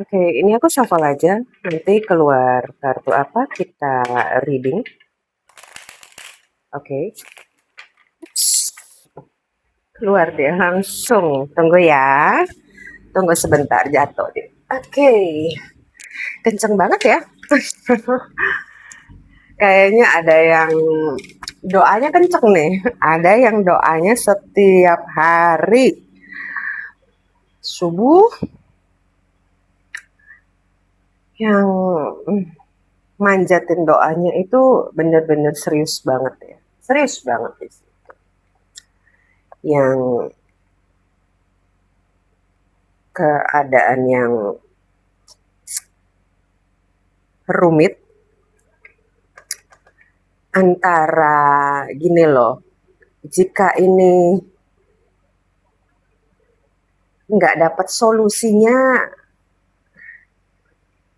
Oke, ini aku shuffle aja. Nanti keluar kartu apa kita reading. Oke. Ups, keluar dia langsung. Tunggu ya. Tunggu sebentar jatuh dia. Oke. Kenceng banget ya. Kayaknya ada yang doanya kenceng nih. Ada yang doanya setiap hari. Subuh yang manjatin doanya itu bener-bener serius banget ya. Serius banget ya. Yang keadaan yang rumit antara gini loh, jika ini nggak dapat solusinya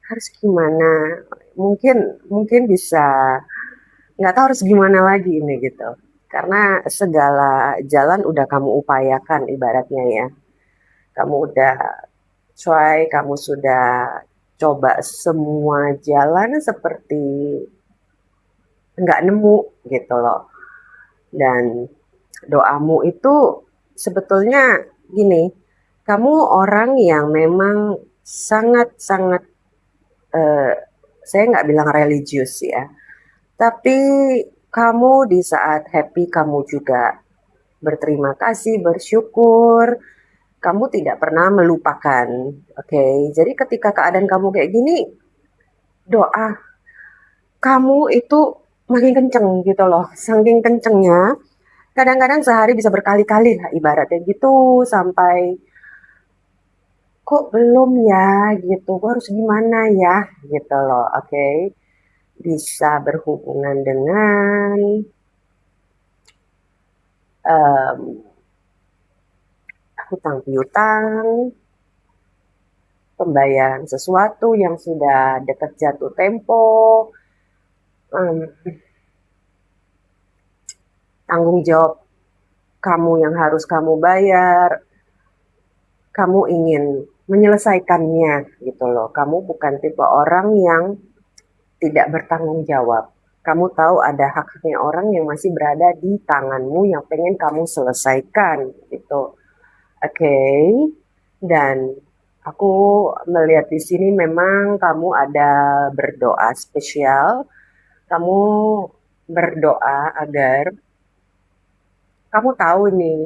harus gimana? Mungkin bisa nggak tahu harus gimana lagi ini gitu. Karena segala jalan udah kamu upayakan ibaratnya ya. Kamu udah try, kamu sudah coba semua jalan seperti nggak nemu gitu loh. Dan doamu itu sebetulnya gini, kamu orang yang memang sangat-sangat, saya nggak bilang religius ya, tapi kamu di saat happy kamu juga berterima kasih, bersyukur, kamu tidak pernah melupakan. Oke, jadi ketika keadaan kamu kayak gini, doa kamu itu makin kenceng gitu loh. Saking kencengnya, kadang-kadang sehari bisa berkali-kali lah ibaratnya gitu sampai kok belum ya gitu, gue harus gimana ya gitu loh, oke. Bisa berhubungan dengan um, hutang piutang, pembayaran sesuatu yang sudah dekat jatuh tempo, um, tanggung jawab kamu yang harus kamu bayar, kamu ingin menyelesaikannya gitu loh. Kamu bukan tipe orang yang tidak bertanggung jawab. Kamu tahu ada haknya orang yang masih berada di tanganmu yang pengen kamu selesaikan gitu. Oke. Dan aku melihat di sini memang kamu ada berdoa spesial. Kamu berdoa agar kamu tahu nih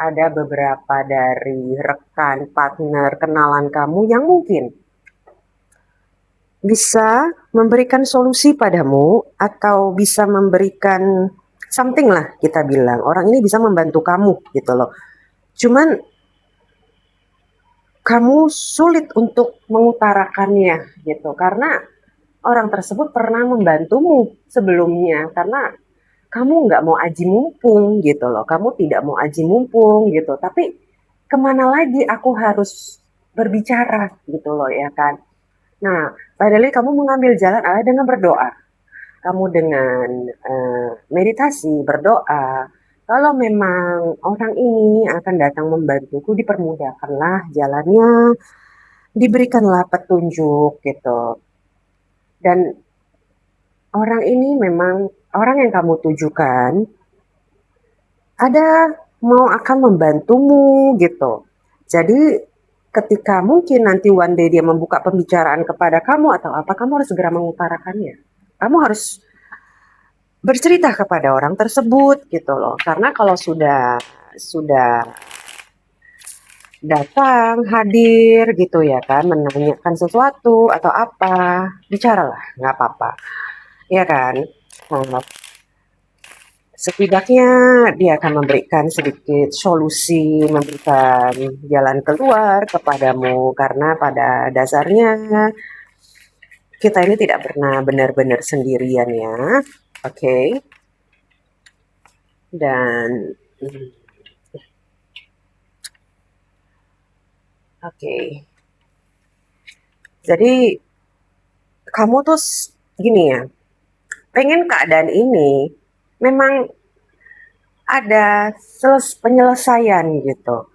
ada beberapa dari rekan, partner, kenalan kamu yang mungkin bisa memberikan solusi padamu atau bisa memberikan something lah kita bilang. Orang ini bisa membantu kamu gitu loh. Cuman kamu sulit untuk mengutarakannya gitu karena orang tersebut pernah membantumu sebelumnya karena kamu nggak mau aji mumpung gitu loh. Kamu tidak mau aji mumpung gitu. Tapi kemana lagi aku harus berbicara gitu loh ya kan. Nah, padahal kamu mengambil jalan Allah dengan berdoa. Kamu dengan meditasi, berdoa. Kalau memang orang ini akan datang membantuku, dipermudahkanlah jalannya, diberikanlah petunjuk gitu. Dan orang ini memang orang yang kamu tujukan ada mau akan membantumu gitu. Jadi ketika mungkin nanti one day dia membuka pembicaraan kepada kamu atau apa, kamu harus segera mengutarakannya. Kamu harus bercerita kepada orang tersebut gitu loh. Karena kalau sudah datang, hadir gitu ya kan, menanyakan sesuatu atau apa, bicaralah, nggak apa-apa, ya kan. Nah, setidaknya dia akan memberikan sedikit solusi, memberikan jalan keluar kepadamu karena pada dasarnya kita ini tidak pernah benar-benar sendirian ya. Oke. Dan oke. Jadi kamu tuh gini ya, pengen keadaan ini memang ada penyelesaian gitu.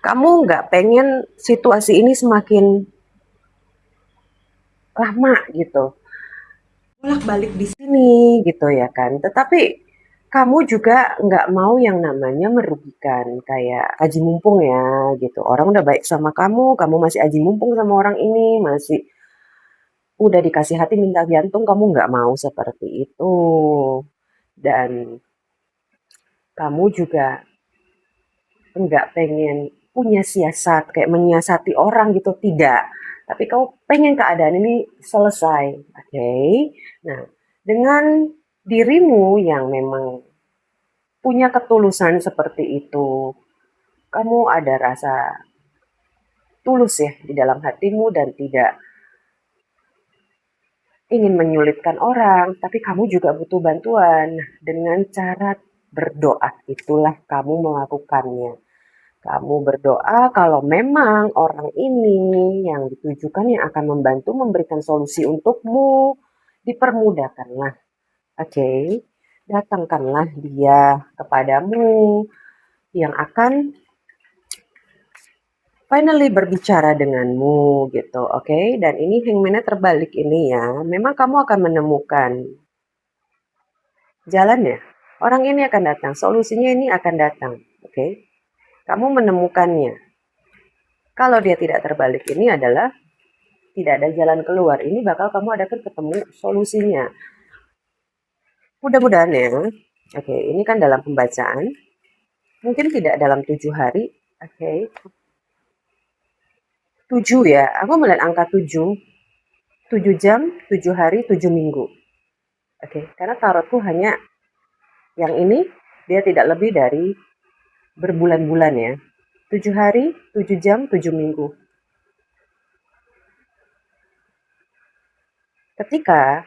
Kamu nggak pengen situasi ini semakin lama gitu, bolak-balik di sini gitu ya kan. Tetapi kamu juga nggak mau yang namanya merugikan, kayak aji mumpung ya gitu. Orang udah baik sama kamu masih aji mumpung sama orang ini, masih udah dikasih hati minta jantung, kamu nggak mau seperti itu. Dan kamu juga nggak pengen punya siasat, kayak menyiasati orang gitu, tidak. Tapi kamu pengen keadaan ini selesai, oke? Nah, dengan dirimu yang memang punya ketulusan seperti itu, kamu ada rasa tulus ya di dalam hatimu dan tidak ingin menyulitkan orang, tapi kamu juga butuh bantuan. Nah, dengan cara berdoa itulah kamu melakukannya. Kamu berdoa kalau memang orang ini yang ditujukan yang akan membantu memberikan solusi untukmu, dipermudahkanlah. Oke, datangkanlah dia kepadamu yang akan finally berbicara denganmu gitu, oke? Dan ini hangman-nya terbalik ini ya. Memang kamu akan menemukan jalannya. Orang ini akan datang, solusinya ini akan datang, oke? Kamu menemukannya. Kalau dia tidak terbalik ini adalah tidak ada jalan keluar. Ini bakal kamu adakan ketemu solusinya. Mudah-mudahan ya. Oke, ini kan dalam pembacaan. Mungkin tidak dalam 7 hari. Oke, 7 ya. Aku melihat angka 7. 7 jam, 7 hari, 7 minggu. Oke, karena tarotku hanya yang ini dia tidak lebih dari berbulan-bulan ya. 7 hari, 7 jam, 7 minggu. Ketika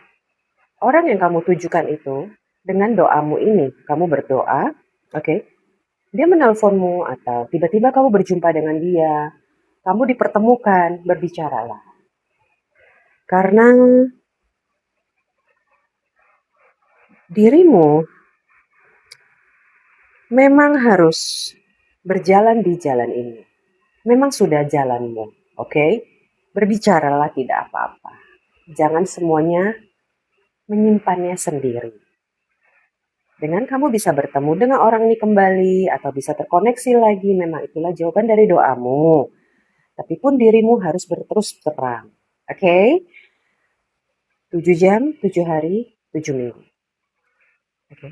orang yang kamu tujukan itu dengan doamu ini, kamu berdoa, oke, dia menelponmu atau tiba-tiba kamu berjumpa dengan dia, kamu dipertemukan, berbicaralah. Karena dirimu memang harus berjalan di jalan ini. Memang sudah jalanmu, oke? Berbicaralah tidak apa-apa. Jangan semuanya menyimpannya sendiri. Dengan kamu bisa bertemu dengan orang ini kembali atau bisa terkoneksi lagi, memang itulah jawaban dari doamu. Tapi pun dirimu harus berterus terang. Oke? 7 jam, 7 hari, 7 minggu. Oke?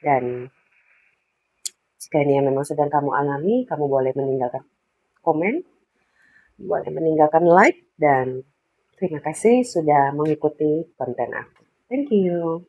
Dan jika ini yang memang sedang kamu alami, kamu boleh meninggalkan komen, boleh meninggalkan like, dan terima kasih sudah mengikuti konten aku. Thank you.